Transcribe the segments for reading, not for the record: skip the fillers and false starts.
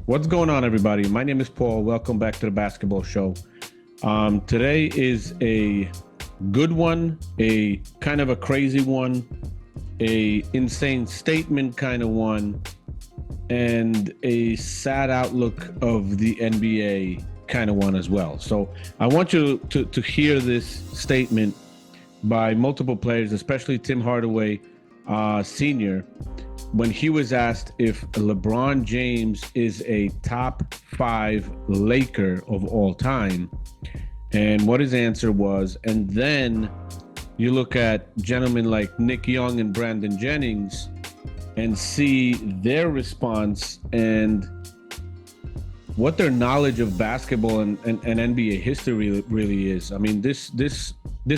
What's going on, everybody? My name is Paul. Welcome back to the basketball show. Today is a good one, a kind of a crazy one, a insane statement kind of one, and a sad outlook of the NBA kind of one as well. So I want you to hear this statement by multiple players, especially Tim Hardaway Sr., when he was asked if LeBron James is a top 5 Laker of all time, and what his answer was. And then you look at gentlemen like Nick Young and Brandon Jennings and see their response and what their knowledge of basketball and NBA history really is. I mean, this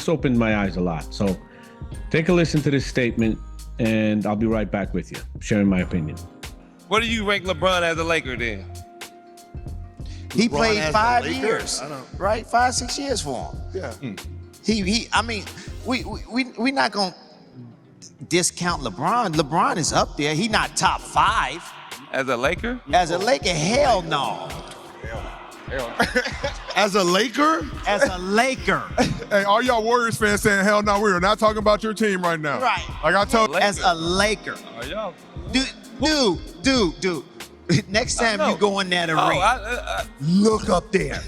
opened my eyes a lot. So take a listen to this statement, and I'll be right back with you, sharing my opinion. What do you rank LeBron as a Laker then? He LeBron played as a 5 Laker? years, right? 5-6 years for him. Yeah. He. I mean, we not gonna discount LeBron. LeBron is up there. He not top 5 As a Laker? as a Laker. Hell no. As a Laker? As a Laker, Hey, all y'all Warriors fans saying, hell no, we're not talking about your team right now. Right. Like I told as a Laker, Are y'all? dude. Next time you go in that Oh, arena, look up there.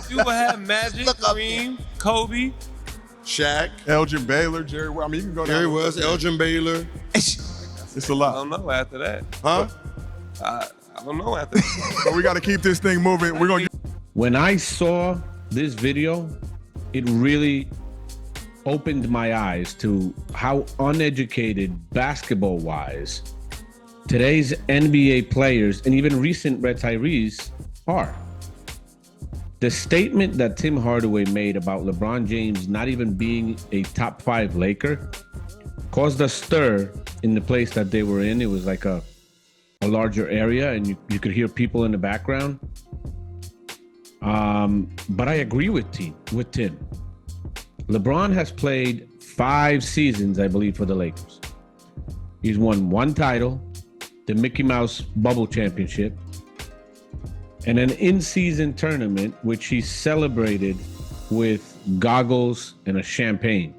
you will have Magic, Look up Kareem, Kobe. Shaq, Elgin Baylor, Jerry West. I mean, you can go down. Jerry West, Elgin Baylor. It's a I lot. don't know after that. Huh? I don't know after that. But we got to keep this thing moving. We're going to When I saw this video, it really opened my eyes to how uneducated basketball-wise today's NBA players and even recent retirees are. The statement that Tim Hardaway made about LeBron James not even being a top 5 Laker caused a stir in the place that they were in. It was like a larger area, and you could hear people in the background. But I agree with Tim. LeBron has played 5 seasons, I believe, for the Lakers. He's won 1 title, the Mickey Mouse Bubble Championship, and an in-season tournament, which he celebrated with goggles and a champagne.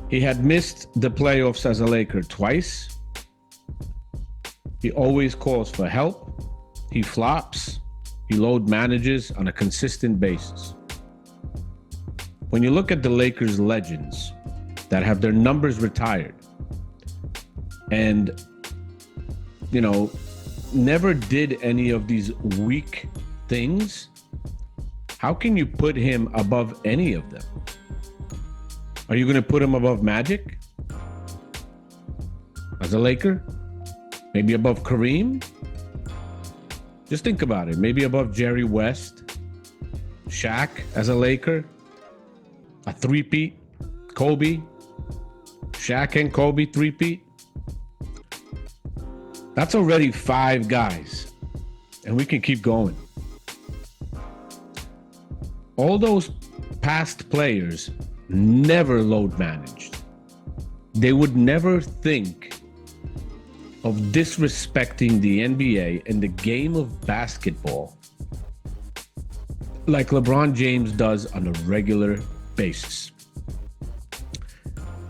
He had missed the playoffs as a Laker twice. He always calls for help. He flops. He load manages on a consistent basis. When you look at the Lakers legends that have their numbers retired and, never did any of these weak things, how can you put him above any of them? Are you going to put him above Magic as a Laker? Maybe above Kareem? Just think about it. Maybe above Jerry West, Shaq as a Laker, a three-peat, Kobe, Shaq and Kobe three-peat. That's already 5 guys, and we can keep going. All those past players never load managed. They would never think of disrespecting the NBA and the game of basketball like LeBron James does on a regular basis.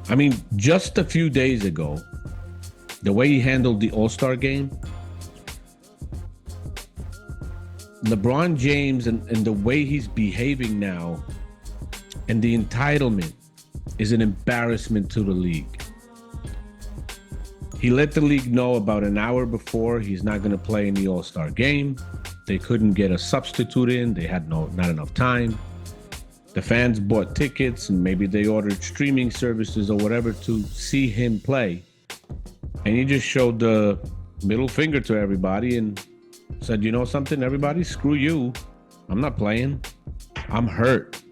I mean, just a few days ago, the way he handled the All-Star game, LeBron James and the way he's behaving now and the entitlement is an embarrassment to the league. He let the league know about an hour before he's not going to play in the All-Star game. They couldn't get a substitute in. They had not enough time. The fans bought tickets and maybe they ordered streaming services or whatever to see him play. And he just showed the middle finger to everybody and said, you know something, everybody, screw you. I'm not playing. I'm hurt.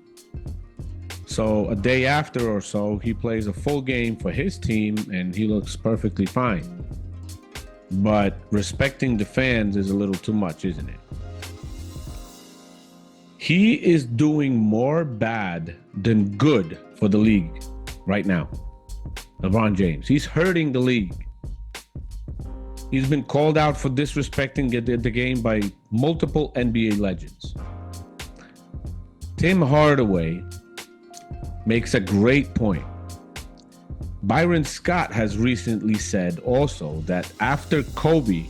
So a day after or so, he plays a full game for his team and he looks perfectly fine. But respecting the fans is a little too much, isn't it? He is doing more bad than good for the league right now. LeBron James. He's hurting the league. He's been called out for disrespecting the game by multiple NBA legends. Tim Hardaway makes a great point. Byron Scott has recently said also that after Kobe,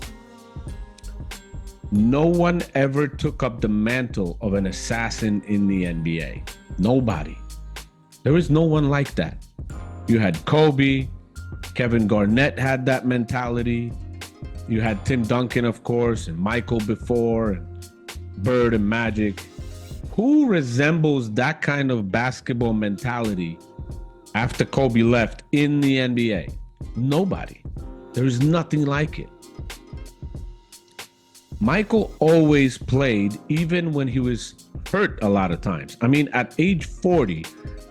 no one ever took up the mantle of an assassin in the NBA. Nobody. There is no one like that. You had Kobe, Kevin Garnett had that mentality. You had Tim Duncan, of course, and Michael before, and Bird and Magic. Who resembles that kind of basketball mentality after Kobe left in the NBA? Nobody. There is nothing like it. Michael always played even when he was hurt a lot of times. I mean, at age 40,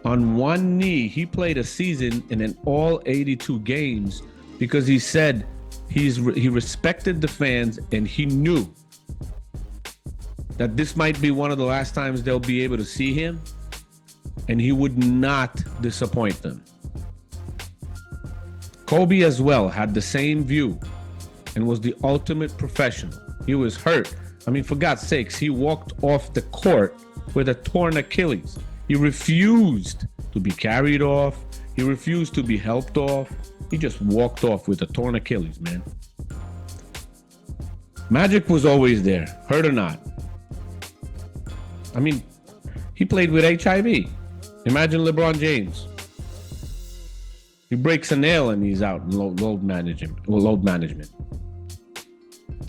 on one knee, he played a season and in all 82 games because he said he respected the fans and he knew that this might be one of the last times they'll be able to see him, and he would not disappoint them. Kobe as well had the same view and was the ultimate professional. He was hurt. I mean, for God's sakes, he walked off the court with a torn Achilles. He refused to be carried off. He refused to be helped off. He just walked off with a torn Achilles, man. Magic was always there, hurt or not. I mean, he played with HIV. Imagine LeBron James. He breaks a nail and he's out in load management.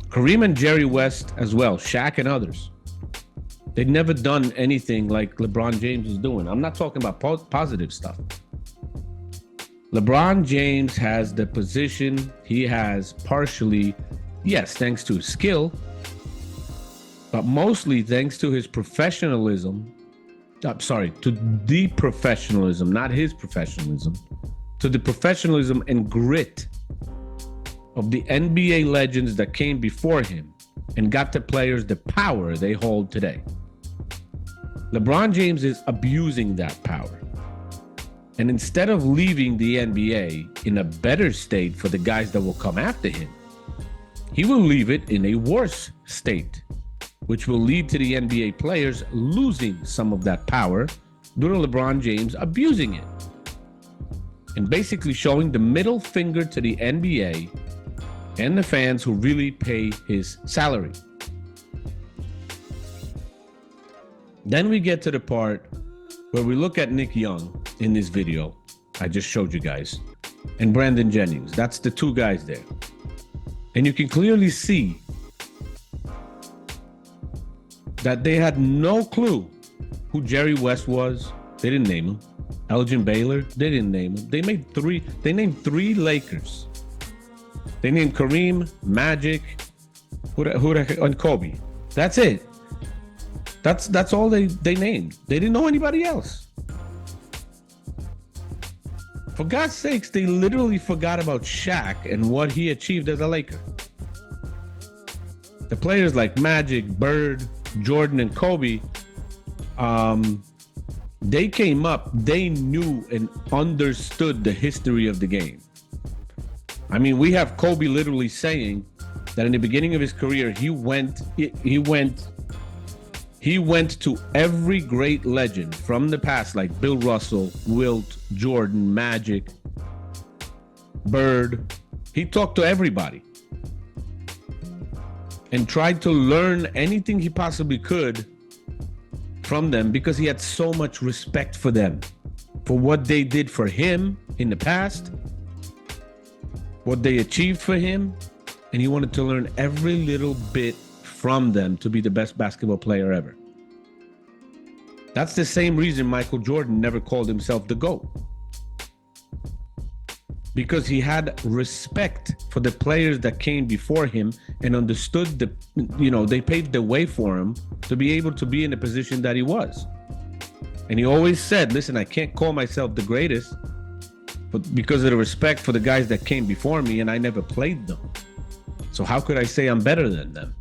Kareem and Jerry West as well, Shaq and others. They'd never done anything like LeBron James is doing. I'm not talking about positive stuff. LeBron James has the position he has partially, yes, thanks to his skill, but mostly thanks to his professionalism. To the professionalism, not his professionalism, to the professionalism and grit of the NBA legends that came before him and got the players the power they hold today. LeBron James is abusing that power. And instead of leaving the NBA in a better state for the guys that will come after him, he will leave it in a worse state, which will lead to the NBA players losing some of that power due to LeBron James abusing it and basically showing the middle finger to the NBA and the fans who really pay his salary. Then we get to the part where we look at Nick Young in this video I just showed you guys and Brandon Jennings. That's the two guys there. And you can clearly see that they had no clue who Jerry West was. They didn't name him. Elgin Baylor, they didn't name him. They named three Lakers. They named Kareem, Magic, and Kobe. That's it. That's all they named. They didn't know anybody else. For God's sakes, they literally forgot about Shaq and what he achieved as a Laker. The players like Magic, Bird, Jordan, and Kobe, they came up, they knew and understood the history of the game. I mean, we have Kobe literally saying that in the beginning of his career, he went to every great legend from the past, like Bill Russell, Wilt, Jordan, Magic, Bird. He talked to everybody and tried to learn anything he possibly could from them because he had so much respect for them, for what they did for him in the past, what they achieved for him, and he wanted to learn every little bit from them to be the best basketball player ever. That's the same reason Michael Jordan never called himself the GOAT. Because he had respect for the players that came before him and understood they paved the way for him to be able to be in the position that he was. And he always said, listen, I can't call myself the greatest, but because of the respect for the guys that came before me and I never played them. So how could I say I'm better than them?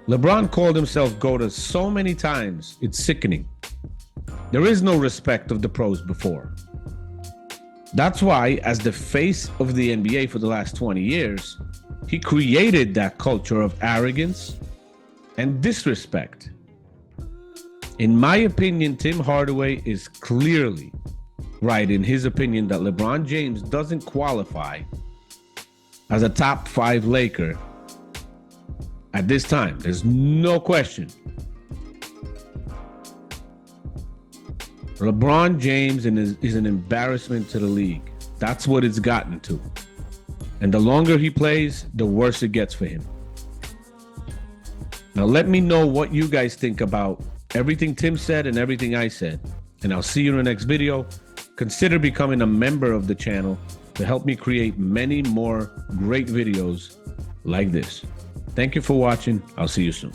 LeBron called himself GOAT so many times, it's sickening. There is no respect of the pros before. That's why, as the face of the NBA for the last 20 years, he created that culture of arrogance and disrespect. In my opinion, Tim Hardaway is clearly right in his opinion that LeBron James doesn't qualify as a top 5 Laker at this time. There's no question. LeBron James is an embarrassment to the league. That's what it's gotten to. And the longer he plays, the worse it gets for him. Now, let me know what you guys think about everything Tim said and everything I said. And I'll see you in the next video. Consider becoming a member of the channel to help me create many more great videos like this. Thank you for watching. I'll see you soon.